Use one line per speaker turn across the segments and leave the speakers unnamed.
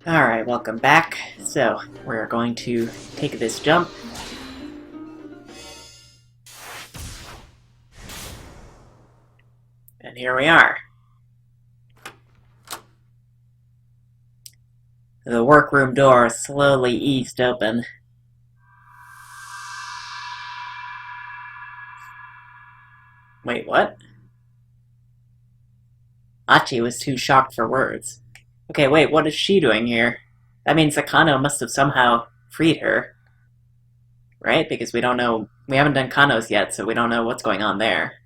Alright, welcome back. So, we're going to take this jump. And here we are. The workroom door slowly eased open. Wait, what? Achi was too shocked for words. Okay, wait, what is she doing here? That means Kano must have somehow freed her. Right? Because we don't know... We haven't done Kano's yet, so we don't know what's going on there.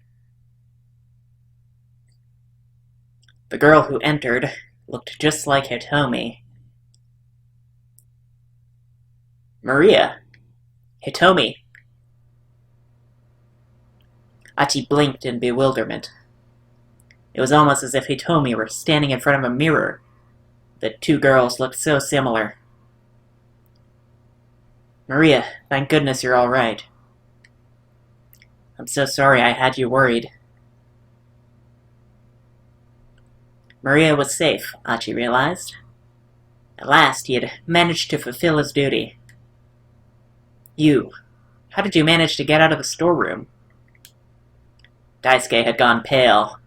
The girl who entered looked just like Hitomi. Maria. Hitomi. Achi blinked in bewilderment. It was almost as if Hitomi were standing in front of a mirror. The two girls looked so similar. Maria, thank goodness you're all right. I'm so sorry I had you worried. Maria was safe, Achi realized. At last, he had managed to fulfill his duty. You. How did you manage to get out of the storeroom? Daisuke had gone pale.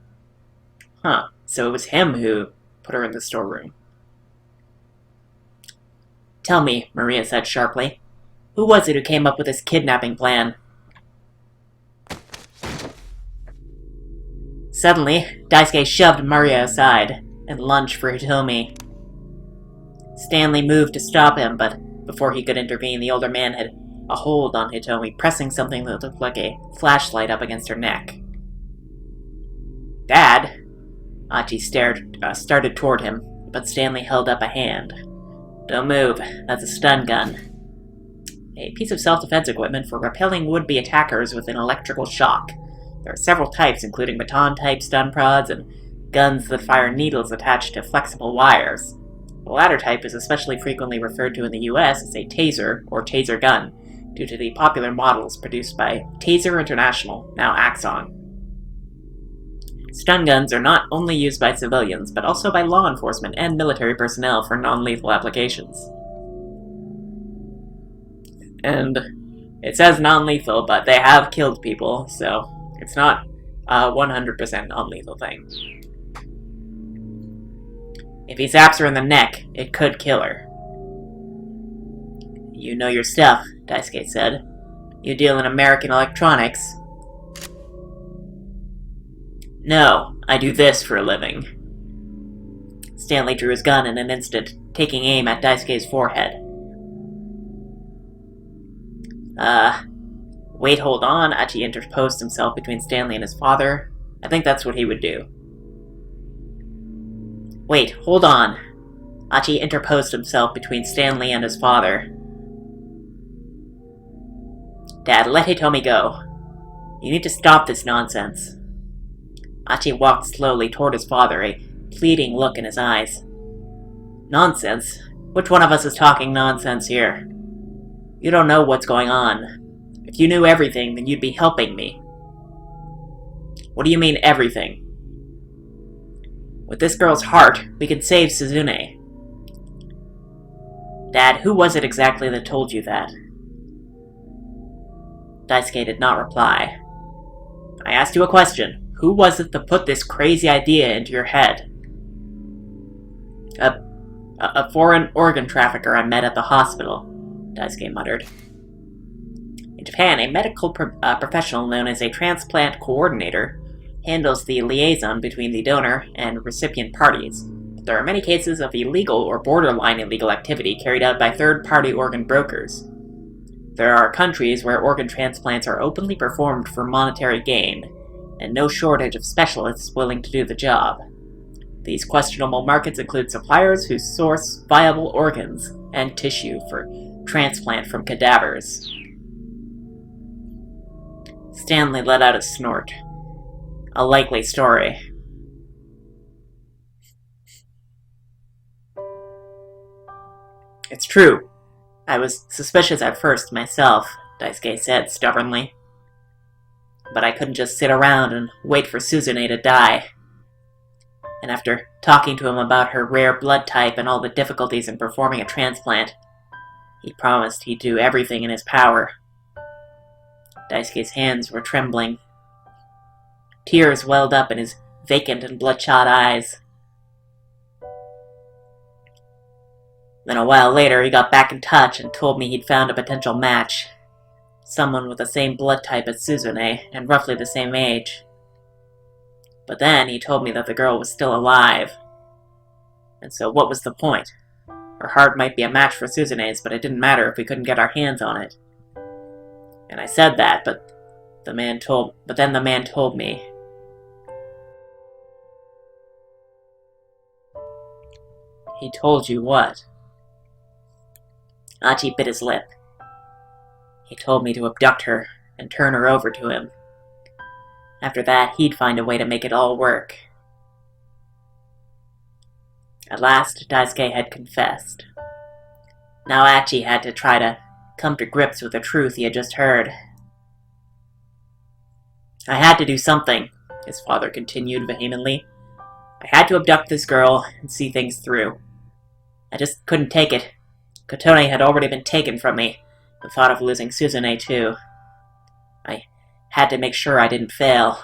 Huh, so it was him who put her in the storeroom. Tell me, Maria said sharply. Who was it who came up with this kidnapping plan? Suddenly, Daisuke shoved Maria aside and lunged for Hitomi. Stanley moved to stop him, but before he could intervene, the older man had a hold on Hitomi, pressing something that looked like a flashlight up against her neck. Dad? Achi started toward him, but Stanley held up a hand. Don't move. That's a stun gun. A piece of self-defense equipment for repelling would-be attackers with an electrical shock. There are several types, including baton-type stun prods and guns that fire needles attached to flexible wires. The latter type is especially frequently referred to in the US as a taser or taser gun, due to the popular models produced by Taser International, now Axon. Stun guns are not only used by civilians, but also by law enforcement and military personnel for non-lethal applications. And it says non-lethal, but they have killed people, so it's not a 100% non-lethal thing. If he zaps her in the neck, it could kill her. You know your stuff, Daisuke said. You deal in American electronics. No, I do this for a living. Stanley drew his gun in an instant, taking aim at Daisuke's forehead. Wait, hold on. Achi interposed himself between Stanley and his father. I think that's what he would do. Wait, hold on. Achi interposed himself between Stanley and his father. Dad, let Hitomi go. You need to stop this nonsense. Achi walked slowly toward his father, a pleading look in his eyes. Nonsense? Which one of us is talking nonsense here? You don't know what's going on. If you knew everything, then you'd be helping me. What do you mean, everything? With this girl's heart, we could save Suzune. Dad, who was it exactly that told you that? Daisuke did not reply. I asked you a question. Who was it that put this crazy idea into your head? A foreign organ trafficker I met at the hospital, Daisuke muttered. In Japan, a medical professional known as a transplant coordinator handles the liaison between the donor and recipient parties. But there are many cases of illegal or borderline illegal activity carried out by third-party organ brokers. There are countries where organ transplants are openly performed for monetary gain, and no shortage of specialists willing to do the job. These questionable markets include suppliers who source viable organs and tissue for transplant from cadavers. Stanley let out a snort. A likely story. It's true. I was suspicious at first myself, Daisuke said stubbornly. But I couldn't just sit around and wait for Suzune to die. and after talking to him about her rare blood type and all the difficulties in performing a transplant, he promised he'd do everything in his power. Daisuke's hands were trembling. Tears welled up in his vacant and bloodshot eyes. Then a while later, he got back in touch and told me he'd found a potential match. Someone with the same blood type as Suzune, and roughly the same age. But then he told me that the girl was still alive. And so what was the point? Her heart might be a match for Suzune's, but it didn't matter if we couldn't get our hands on it. And I said that, but then the man told me. He told you what? Achi bit his lip. He told me to abduct her and turn her over to him. After that, he'd find a way to make it all work. At last, Daisuke had confessed. Now Achi had to try to come to grips with the truth he had just heard. I had to do something, his father continued vehemently. I had to abduct this girl and see things through. I just couldn't take it. Kotone had already been taken from me. The thought of losing Suzune, too. I had to make sure I didn't fail.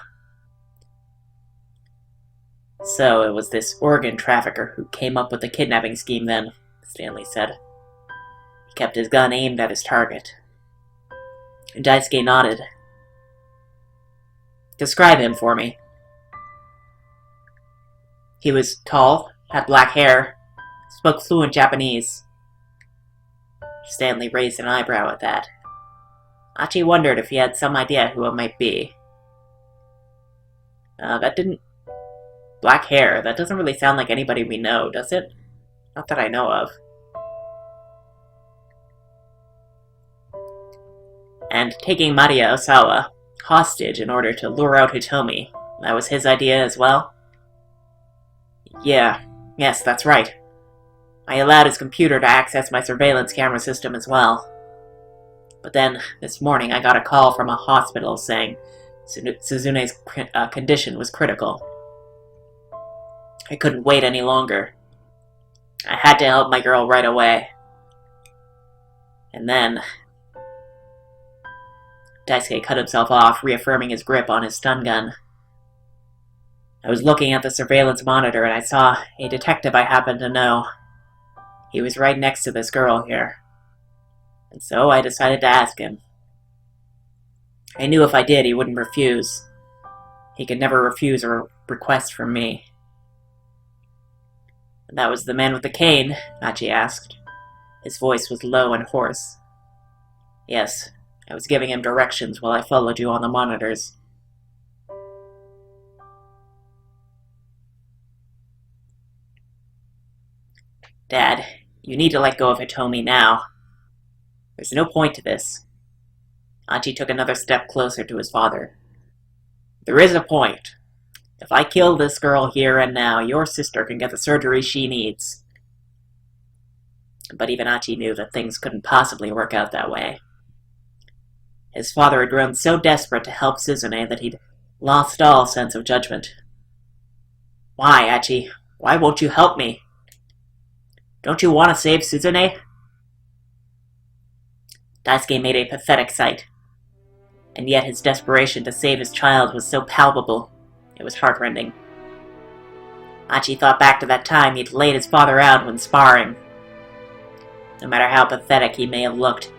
So it was this organ trafficker who came up with the kidnapping scheme then, Stanley said. He kept his gun aimed at his target. Daisuke nodded. Describe him for me. He was tall, had black hair, spoke fluent Japanese. Stanley raised an eyebrow at that. Achi wondered if he had some idea who it might be. Black hair, that doesn't really sound like anybody we know, does it? Not that I know of. And taking Maria Osawa hostage in order to lure out Hitomi, that was his idea as well? Yes, that's right. I allowed his computer to access my surveillance camera system as well. But then, this morning, I got a call from a hospital saying Suzune's condition was critical. I couldn't wait any longer. I had to help my girl right away. And then... Daisuke cut himself off, reaffirming his grip on his stun gun. I was looking at the surveillance monitor and I saw a detective I happened to know. He was right next to this girl here. And so I decided to ask him. I knew if I did, he wouldn't refuse. He could never refuse a request from me. And that was the man with the cane? Achi asked. His voice was low and hoarse. Yes, I was giving him directions while I followed you on the monitors. Dad, you need to let go of Hitomi now. There's no point to this. Achi took another step closer to his father. There is a point. If I kill this girl here and now, your sister can get the surgery she needs. But even Achi knew that things couldn't possibly work out that way. His father had grown so desperate to help Suzune that he'd lost all sense of judgment. Why, Achi? Why won't you help me? Don't you want to save Suzune? Daisuke made a pathetic sight. And yet his desperation to save his child was so palpable, it was heartrending. Achi thought back to that time he'd laid his father out when sparring. No matter how pathetic he may have looked,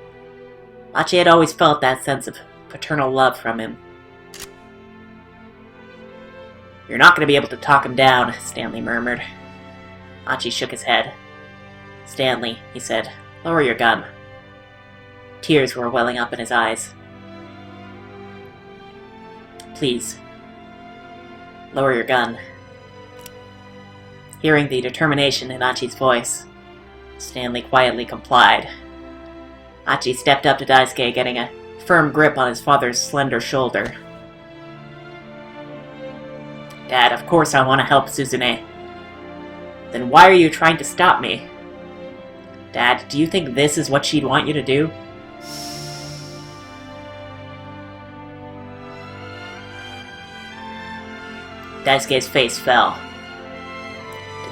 Achi had always felt that sense of paternal love from him. You're not going to be able to talk him down, Stanley murmured. Achi shook his head. Stanley, he said, lower your gun. Tears were welling up in his eyes. Please, lower your gun. Hearing the determination in Achi's voice, Stanley quietly complied. Achi stepped up to Daisuke, getting a firm grip on his father's slender shoulder. Dad, of course I want to help Suzune. Then why are you trying to stop me? Dad, do you think this is what she'd want you to do? Daisuke's face fell.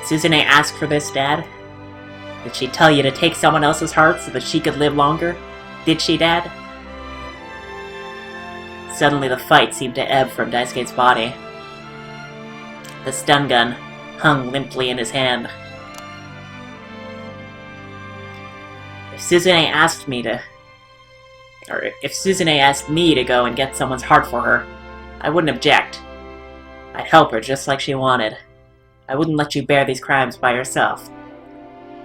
Suzune ask for this, Dad? Did she tell you to take someone else's heart so that she could live longer? Did she, Dad? Suddenly the fight seemed to ebb from Daisuke's body. The stun gun hung limply in his hand. If Suzune asked me to go and get someone's heart for her, I wouldn't object. I'd help her just like she wanted. I wouldn't let you bear these crimes by yourself.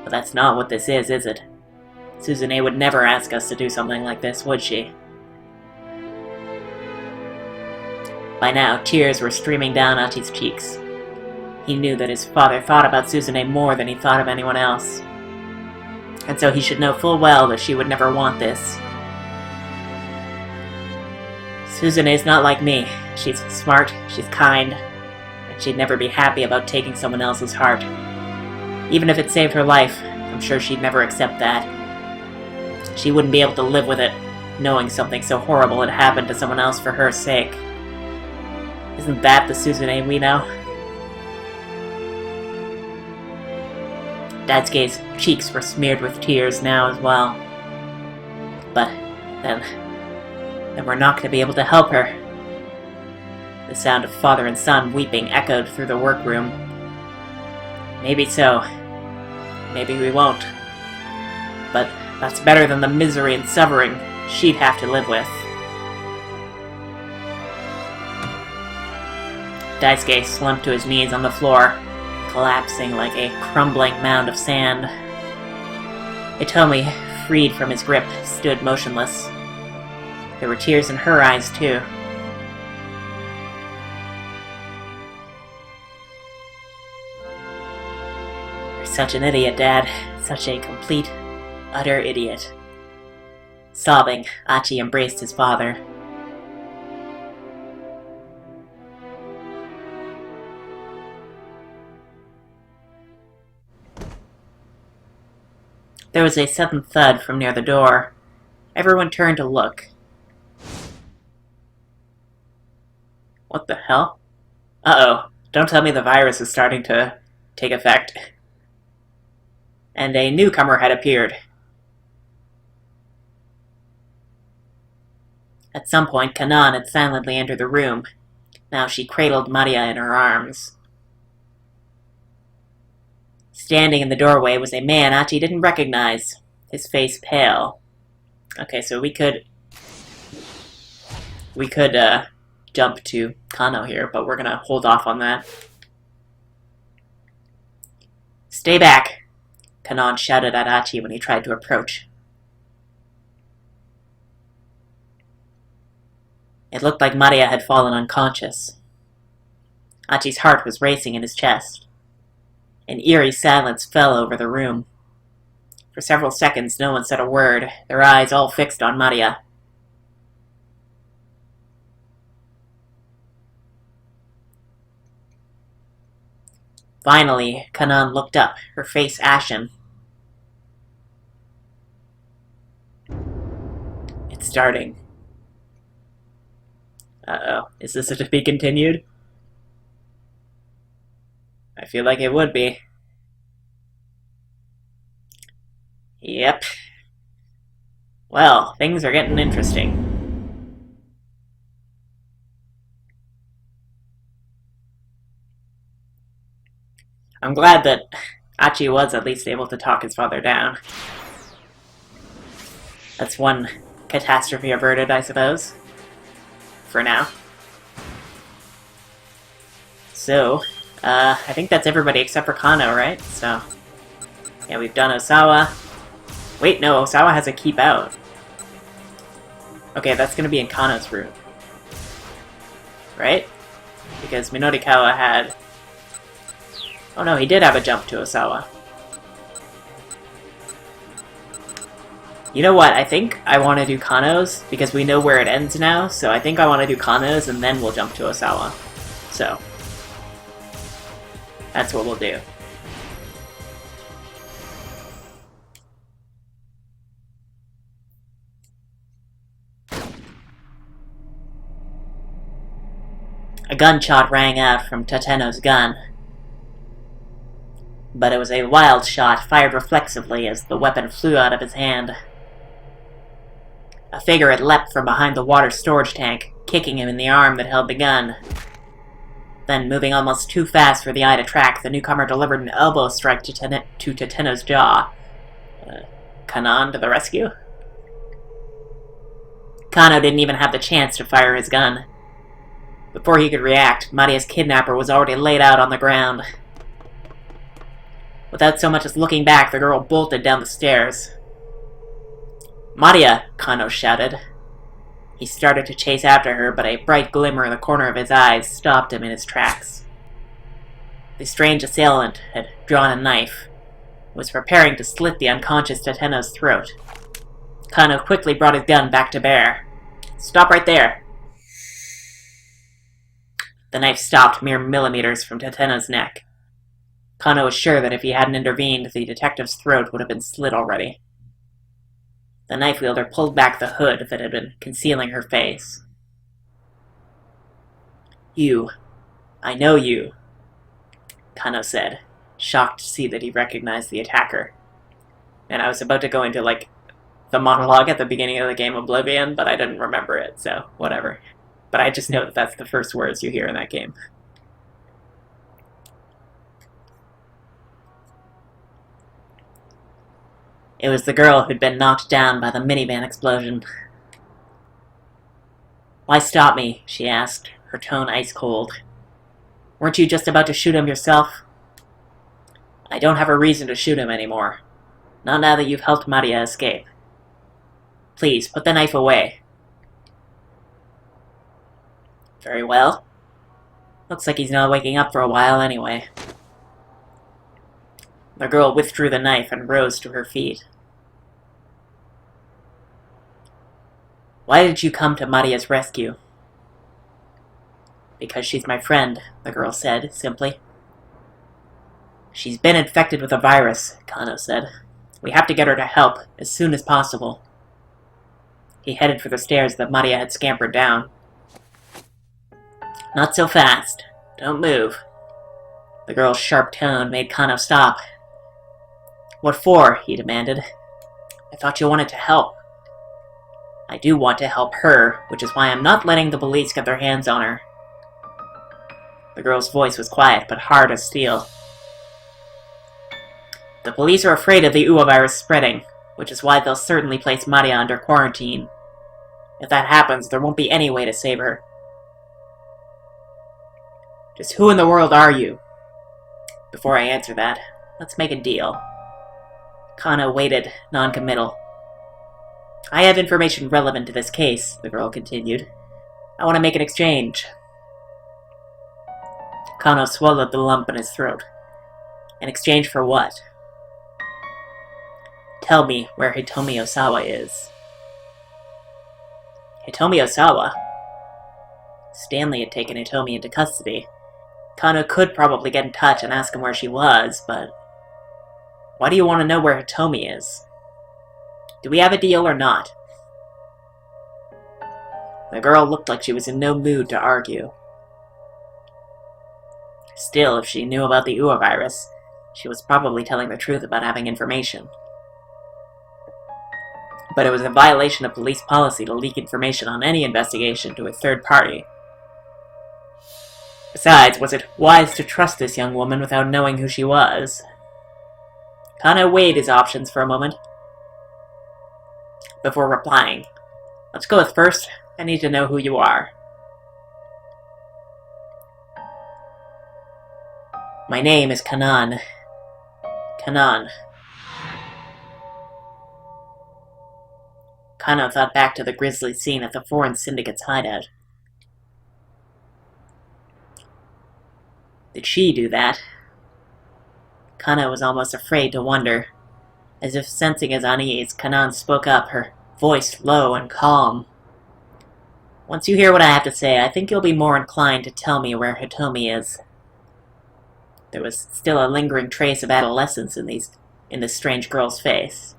But that's not what this is it? Suzune would never ask us to do something like this, would she? By now, tears were streaming down Achi's cheeks. He knew that his father thought about Suzune more than he thought of anyone else. And so he should know full well that she would never want this. Suzune's not like me. She's smart, she's kind, and she'd never be happy about taking someone else's heart. Even if it saved her life, I'm sure she'd never accept that. She wouldn't be able to live with it, knowing something so horrible had happened to someone else for her sake. Isn't that the Suzune we know? Daisuke's cheeks were smeared with tears now as well. But then we're not going to be able to help her. The sound of father and son weeping echoed through the workroom. Maybe so. Maybe we won't. But that's better than the misery and suffering she'd have to live with. Daisuke slumped to his knees on the floor, collapsing like a crumbling mound of sand. Hitomi, freed from his grip, stood motionless. There were tears in her eyes, too. You're such an idiot, Dad. Such a complete, utter idiot. Sobbing, Achi embraced his father. There was a sudden thud from near the door. Everyone turned to look. What the hell? Uh-oh. Don't tell me the virus is starting to take effect. And a newcomer had appeared. At some point, Kanan had silently entered the room. Now she cradled Maria in her arms. Standing in the doorway was a man Achi didn't recognize, his face pale. Okay, so we could jump to Kano here, but we're gonna hold off on that. Stay back, Kanan shouted at Achi when he tried to approach. It looked like Maria had fallen unconscious. Achi's heart was racing in his chest. An eerie silence fell over the room. For several seconds, no one said a word, their eyes all fixed on Maria. Finally, Kanan looked up, her face ashen. It's starting. Uh-oh. Is this to be continued? I feel like it would be. Yep. Well, things are getting interesting. I'm glad that Achi was at least able to talk his father down. That's one catastrophe averted, I suppose. For now. So, I think that's everybody except for Kano, right? So, yeah, we've done Osawa. Wait, no, Osawa has a keep out. Okay, that's gonna be in Kano's room. Right? Because Minorikawa had... Oh no, he did have a jump to Osawa. You know what, I think I want to do Kano's, because we know where it ends now, so I think I want to do Kano's and then we'll jump to Osawa. So, that's what we'll do. A gunshot rang out from Tateno's gun. but it was a wild shot fired reflexively as the weapon flew out of his hand. A figure had leapt from behind the water storage tank, kicking him in the arm that held the gun. Then, moving almost too fast for the eye to track, the newcomer delivered an elbow strike to Teteno's jaw. Kanan to the rescue? Kano didn't even have the chance to fire his gun. Before he could react, Maria's kidnapper was already laid out on the ground. Without so much as looking back, the girl bolted down the stairs. "Maria!" Kano shouted. He started to chase after her, but a bright glimmer in the corner of his eyes stopped him in his tracks. The strange assailant had drawn a knife, and was preparing to slit the unconscious Teteno's throat. Kano quickly brought his gun back to bear. "Stop right there!" The knife stopped mere millimeters from Teteno's neck. Kano was sure that if he hadn't intervened, the detective's throat would have been slit already. The knife wielder pulled back the hood that had been concealing her face. "You. I know you," Kano said, shocked to see that he recognized the attacker. And I was about to go into, the monologue at the beginning of the game Oblivion, but I didn't remember it, so whatever. But I just know that that's the first words you hear in that game. It was the girl who'd been knocked down by the minivan explosion. "Why stop me?" she asked, her tone ice cold. "Weren't you just about to shoot him yourself?" "I don't have a reason to shoot him anymore. Not now that you've helped Maria escape. Please, put the knife away." "Very well. Looks like he's not waking up for a while anyway." The girl withdrew the knife and rose to her feet. "Why did you come to Maria's rescue?" "Because she's my friend," the girl said, simply. "She's been infected with a virus," Kano said. "We have to get her to help, as soon as possible." He headed for the stairs that Maria had scampered down. "Not so fast. Don't move." The girl's sharp tone made Kano stop. "What for?" he demanded. "I thought you wanted to help." "I do want to help her, which is why I'm not letting the police get their hands on her." The girl's voice was quiet, but hard as steel. "The police are afraid of the Uwa virus spreading, which is why they'll certainly place Maria under quarantine. If that happens, there won't be any way to save her." "Just who in the world are you?" "Before I answer that, let's make a deal." Kano waited, non-committal. "I have information relevant to this case," the girl continued. "I want to make an exchange." Kano swallowed the lump in his throat. "In exchange for what?" "Tell me where Hitomi Osawa is." Hitomi Osawa? Stanley had taken Hitomi into custody. Kano could probably get in touch and ask him where she was, but... Why do you want to know where Hitomi is? Do we have a deal or not? The girl looked like she was in no mood to argue. Still, if she knew about the Uwa virus, she was probably telling the truth about having information. But it was a violation of police policy to leak information on any investigation to a third party. Besides, was it wise to trust this young woman without knowing who she was? Kano weighed his options for a moment before replying. "Let's go with first, I need to know who you are." "My name is Kanan. Kanan." Kano thought back to the grisly scene at the Foreign Syndicate's hideout. Did she do that? Kano was almost afraid to wonder. As if sensing his unease, Kanan spoke up, her voice low and calm. "Once you hear what I have to say, I think you'll be more inclined to tell me where Hitomi is." There was still a lingering trace of adolescence in this strange girl's face.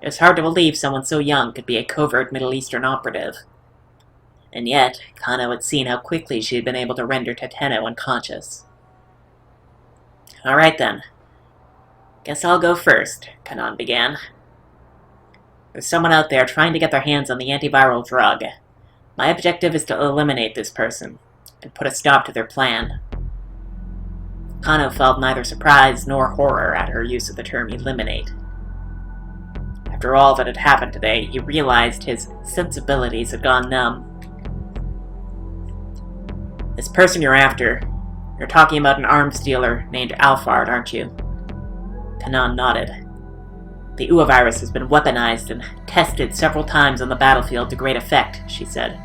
It was hard to believe someone so young could be a covert Middle Eastern operative. And yet, Kano had seen how quickly she had been able to render Teteno unconscious. "All right then. Guess I'll go first, Kanan began. There's someone out there trying to get their hands on the antiviral drug. My objective is to eliminate this person, and put a stop to their plan. Kano felt neither surprise nor horror at her use of the term eliminate. After all that had happened today, he realized his sensibilities had gone numb. This person you're after, you're talking about an arms dealer named Alphard, aren't you? Kanan nodded. The UA virus has been weaponized and tested several times on the battlefield to great effect, she said.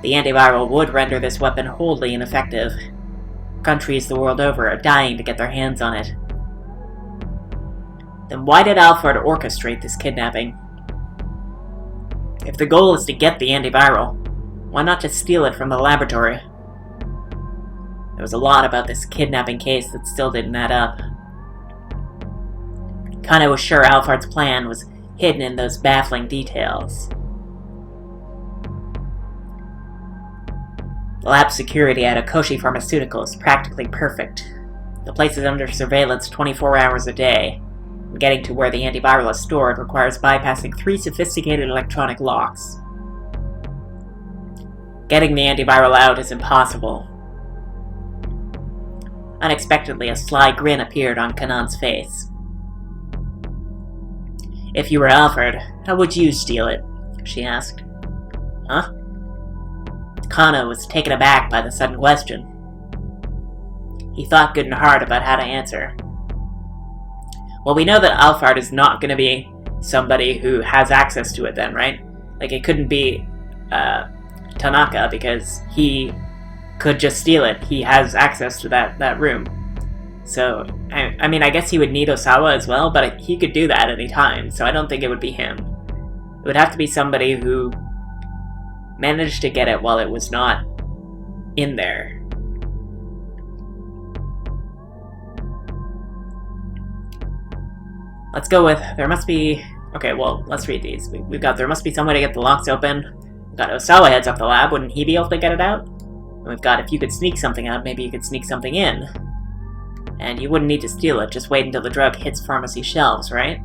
The antiviral would render this weapon wholly ineffective. Countries the world over are dying to get their hands on it. Then why did Alphard orchestrate this kidnapping? If the goal is to get the antiviral, why not just steal it from the laboratory? There was a lot about this kidnapping case that still didn't add up. Kano was sure Alphard's plan was hidden in those baffling details. The lab security at Akoshi Pharmaceutical is practically perfect. The place is under surveillance 24 hours a day. And getting to where the antiviral is stored requires bypassing 3 sophisticated electronic locks. Getting the antiviral out is impossible. Unexpectedly, a sly grin appeared on Kanan's face. If you were Alphard, how would you steal it? She asked. Huh? Kano was taken aback by the sudden question. He thought good and hard about how to answer. Well, we know that Alphard is not going to be somebody who has access to it then, right? Like, it couldn't be Tanaka, because he could just steal it. He has access to that room. So, I mean, I guess he would need Osawa as well, but he could do that any time, so I don't think it would be him. It would have to be somebody who managed to get it while it was not in there. Let's go with, there must be... Okay, well, let's read these. We've got, there must be some way to get the locks open. We've got Osawa heads up the lab, wouldn't he be able to get it out? And we've got, if you could sneak something out, maybe you could sneak something in. And you wouldn't need to steal it, just wait until the drug hits pharmacy shelves, right?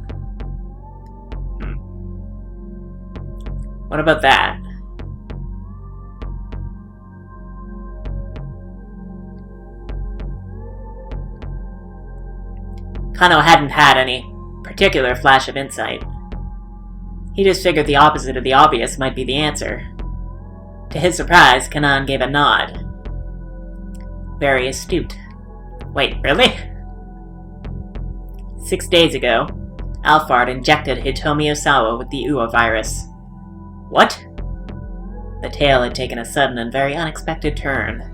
What about that? Kano hadn't had any particular flash of insight. He just figured the opposite of the obvious might be the answer. To his surprise, Kanan gave a nod. Very astute. Wait, really? 6 days ago, Alphard injected Hitomi Osawa with the UA virus. What? The tale had taken a sudden and very unexpected turn.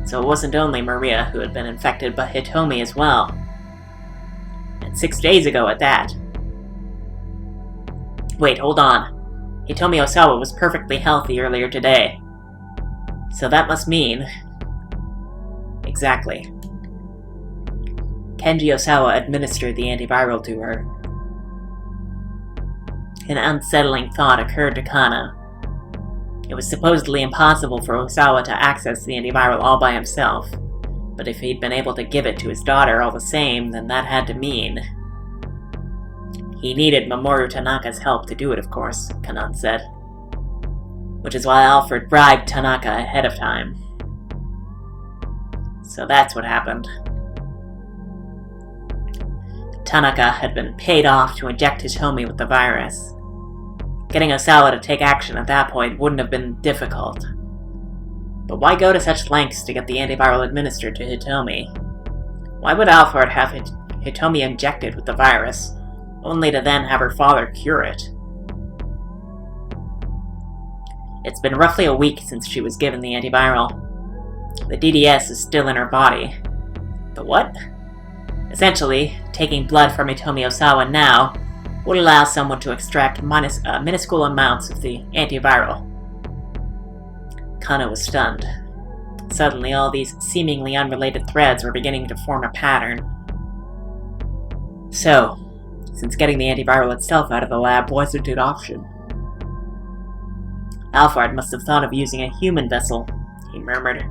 So it wasn't only Maria who had been infected, but Hitomi as well. And 6 days ago at that. Wait, hold on. Hitomi Osawa was perfectly healthy earlier today. So that must mean... Exactly. Kenji Osawa administered the antiviral to her. An unsettling thought occurred to Kana. It was supposedly impossible for Osawa to access the antiviral all by himself, but if he'd been able to give it to his daughter all the same, then that had to mean... He needed Mamoru Tanaka's help to do it, of course, Kanan said. Which is why Alphard bribed Tanaka ahead of time. So that's what happened. Tanaka had been paid off to inject Hitomi with the virus. Getting Osawa to take action at that point wouldn't have been difficult. But why go to such lengths to get the antiviral administered to Hitomi? Why would Alphard have Hitomi injected with the virus, only to then have her father cure it? It's been roughly a week since she was given the antiviral. The DDS is still in her body. The what? Essentially, taking blood from Hitomi Osawa now would allow someone to extract minuscule amounts of the antiviral. Kana was stunned. Suddenly, all these seemingly unrelated threads were beginning to form a pattern. So, since getting the antiviral itself out of the lab wasn't an option, Alphard must have thought of using a human vessel, he murmured.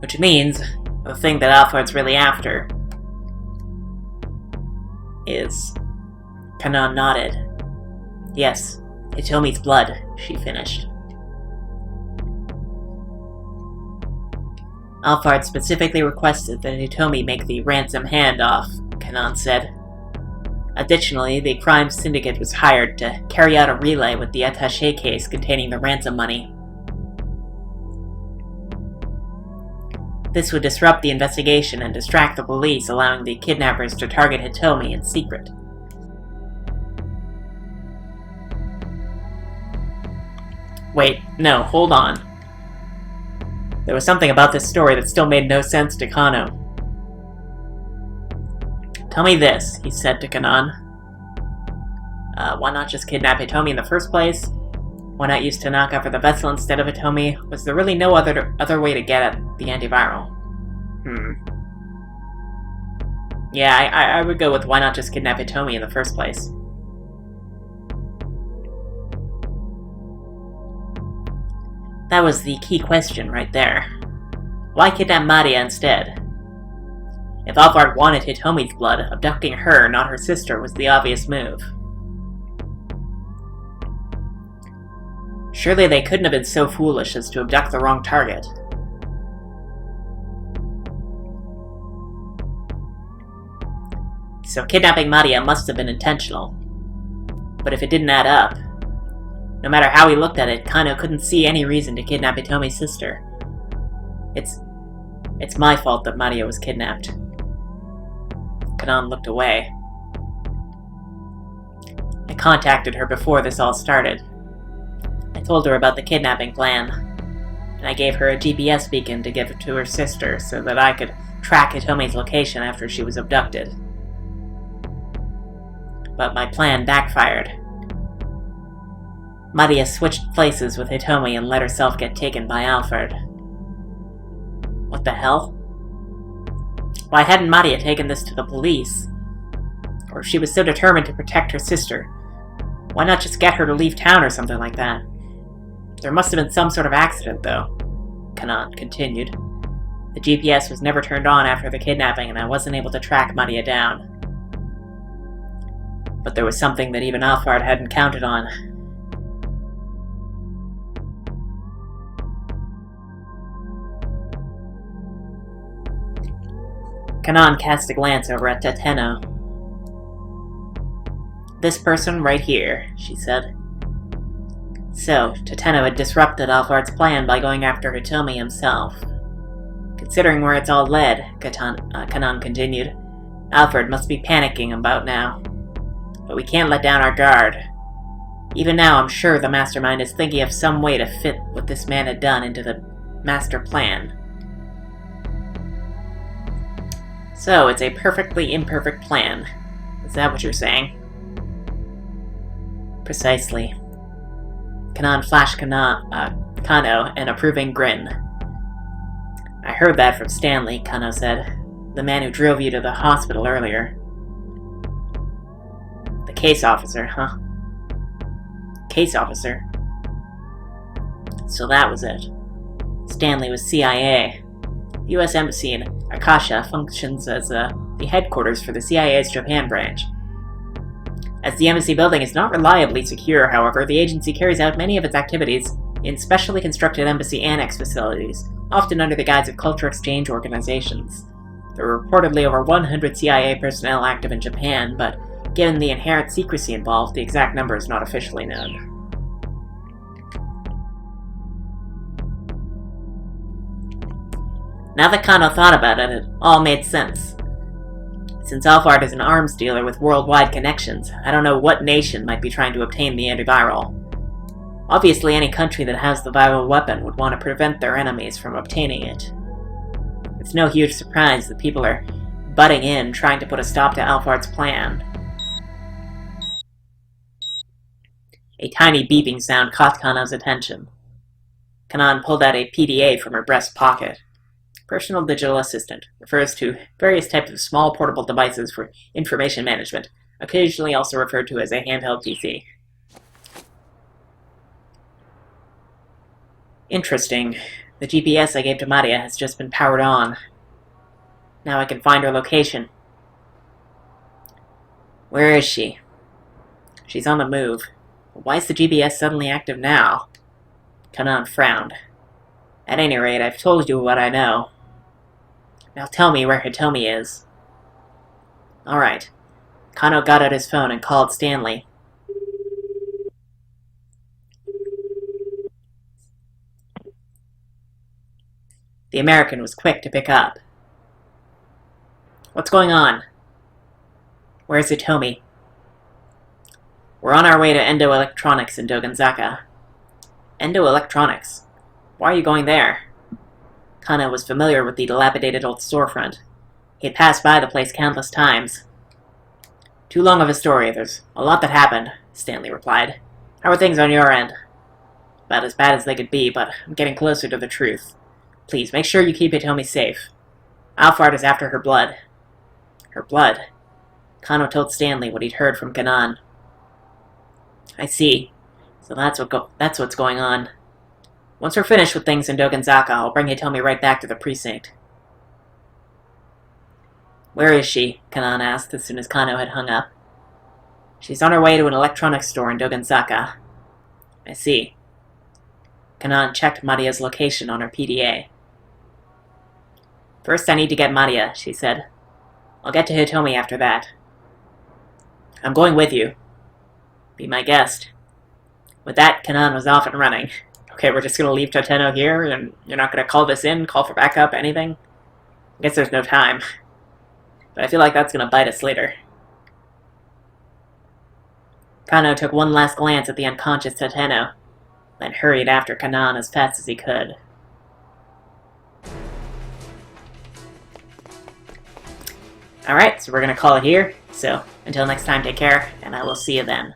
Which means the thing that Alfred's really after is... Kanan nodded. Yes, Hitomi's blood, she finished. Alfred specifically requested that Hitomi make the ransom handoff, Kanan said. Additionally, the crime syndicate was hired to carry out a relay with the attaché case containing the ransom money. This would disrupt the investigation and distract the police, allowing the kidnappers to target Hitomi in secret. Wait, no, hold on. There was something about this story that still made no sense to Kano. Tell me this, he said to Kanan. Why not just kidnap Hitomi in the first place? Why not use Tanaka for the vessel instead of Hitomi? Was there really no other way to get at the antiviral? Yeah, I would go with why not just kidnap Hitomi in the first place. That was the key question right there. Why kidnap Maria instead? If Alvard wanted Hitomi's blood, abducting her, not her sister, was the obvious move. Surely they couldn't have been so foolish as to abduct the wrong target. So kidnapping Maria must have been intentional. But if it didn't add up, no matter how he looked at it, Kano couldn't see any reason to kidnap Hitomi's sister. It's my fault that Maria was kidnapped. Kanan looked away. I contacted her before this all started. I told her about the kidnapping plan, and I gave her a GPS beacon to give to her sister so that I could track Hitomi's location after she was abducted. But my plan backfired. Maria switched places with Hitomi and let herself get taken by Alfred. What the hell? Why hadn't Maria taken this to the police? Or if she was so determined to protect her sister, why not just get her to leave town or something like that? There must have been some sort of accident, though, Kanan continued. The GPS was never turned on after the kidnapping, and I wasn't able to track Maria down. But there was something that even Alfred hadn't counted on. Kanan cast a glance over at Tateno. This person right here, she said. So, Tateno had disrupted Alfard's plan by going after Hitomi himself. Considering where it's all led, Kanan continued, Alfred must be panicking about now. But we can't let down our guard. Even now, I'm sure the mastermind is thinking of some way to fit what this man had done into the master plan. So, it's a perfectly imperfect plan. Is that what you're saying? Precisely. Kanan flashed Kano an approving grin. I heard that from Stanley, Kano said. The man who drove you to the hospital earlier. The case officer, huh? Case officer? So that was it. Stanley was CIA. The U.S. Embassy in Akasha functions as the headquarters for the CIA's Japan branch. As the embassy building is not reliably secure, however, the agency carries out many of its activities in specially constructed embassy annex facilities, often under the guise of culture exchange organizations. There are reportedly over 100 CIA personnel active in Japan, but given the inherent secrecy involved, the exact number is not officially known. Now that Kano thought about it, it all made sense. Since Alfard is an arms dealer with worldwide connections, I don't know what nation might be trying to obtain the antiviral. Obviously, any country that has the viral weapon would want to prevent their enemies from obtaining it. It's no huge surprise that people are butting in, trying to put a stop to Alfard's plan. A tiny beeping sound caught Kano's attention. Kanan pulled out a PDA from her breast pocket. Personal Digital Assistant refers to various types of small portable devices for information management, occasionally also referred to as a handheld PC. Interesting, The GPS I gave to Maria has just been powered on. Now I can find her location. Where is she? She's on the move. Why is the GPS suddenly active now? Kanan frowned. At any rate, I've told you what I know. Now tell me where Hitomi is. Alright. Kano got out his phone and called Stanley. The American was quick to pick up. What's going on? Where's Hitomi? We're on our way to Endo Electronics in Dogenzaka. Endo Electronics? Why are you going there? Kana was familiar with the dilapidated old storefront. He had passed by the place countless times. Too long of a story. There's a lot that happened, Stanley replied. How are things on your end? About as bad as they could be, but I'm getting closer to the truth. Please, make sure you keep Hitomi safe. Alphard is after her blood. Her blood? Kano told Stanley what he'd heard from Kanan. I see. So that's what's going on. Once we're finished with things in Dogenzaka, I'll bring Hitomi right back to the precinct. Where is she? Kanan asked as soon as Kano had hung up. She's on her way to an electronics store in Dogenzaka. I see. Kanan checked Maria's location on her PDA. First I need to get Maria, she said. I'll get to Hitomi after that. I'm going with you. Be my guest. With that, Kanan was off and running. Okay, we're just gonna leave Toteno here, and you're not gonna call this in, call for backup, anything? I guess there's no time. But I feel like that's gonna bite us later. Kano took one last glance at the unconscious Toteno, then hurried after Kanan as fast as he could. Alright, so we're gonna call it here. So, until next time, take care, and I will see you then.